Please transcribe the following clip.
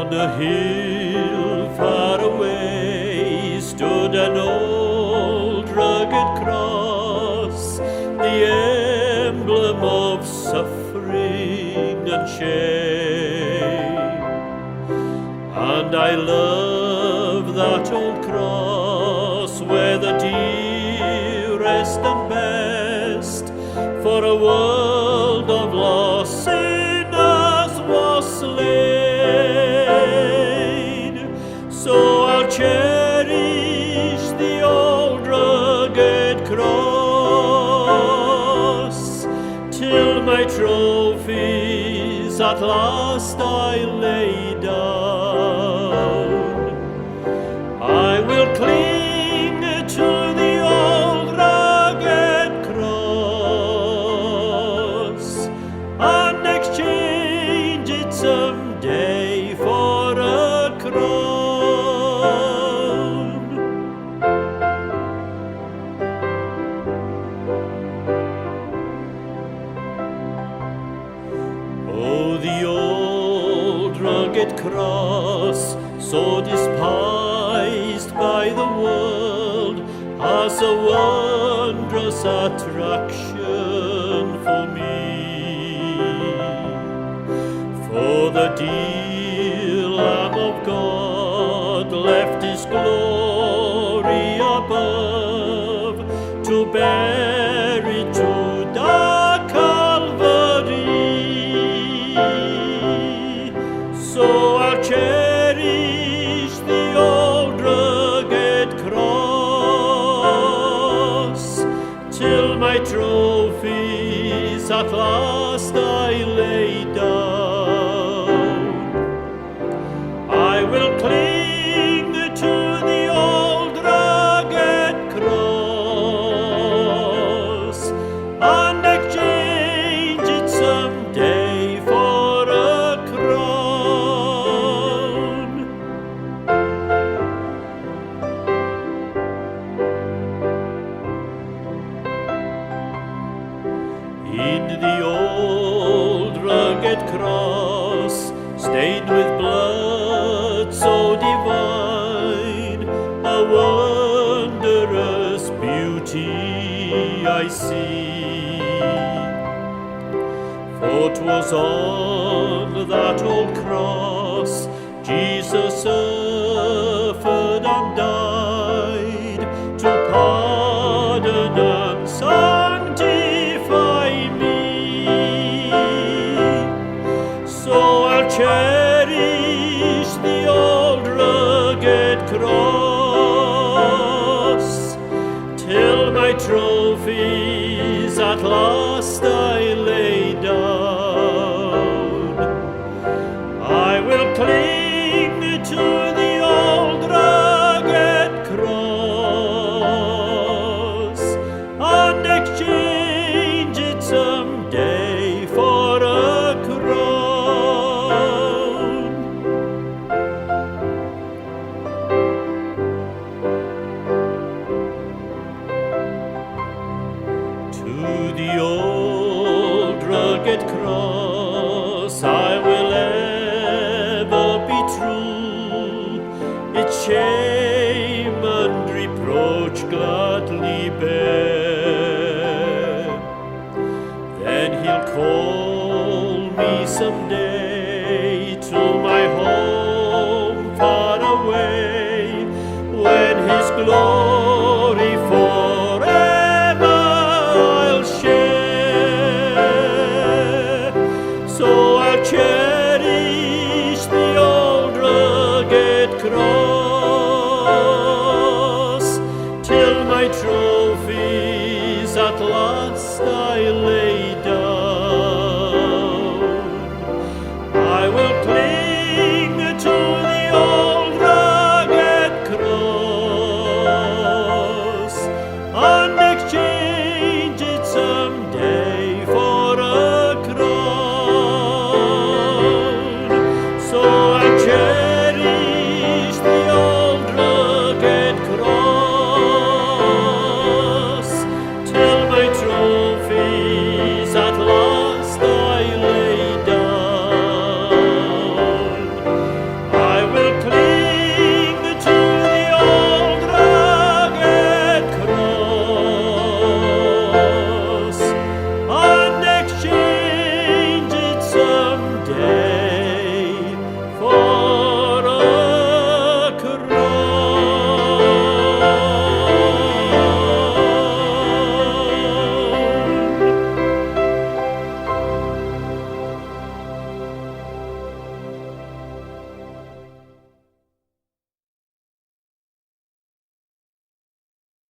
On a hill far away stood an old rugged cross, the emblem of suffering and shame. And I love that old cross where the dearest and best for a world of lost sinners was slain. So I'll cherish the old rugged cross till my trophies at last I lay down. I will cling to the old rugged cross and exchange it someday for a crown. Oh, the old rugged cross, so despised by the world, has a wondrous attraction for me. For the dear Lamb of God left His glory above to bear it to the Calvary. So I'll cherish the old rugged cross till my trophies at last I lay down. I will cling to the old rugged cross and exchange it someday for a crown. In the old rugged cross, stained with blood so divine, a wondrous beauty I see. For 'twas on that old cross Jesus suffered and died to pardon and sanctify me. So I'll cherish the old rugged cross till my trophies at last I lay down. I will cling to the old rugged cross and exchange it someday for a crown. To the old rugged cross I will ever be true, its shame and reproach gladly bear. Then He'll call me someday to my home far away, when His glory forever I'll share. So I'll cherish the old rugged cross till my trophies at last I lay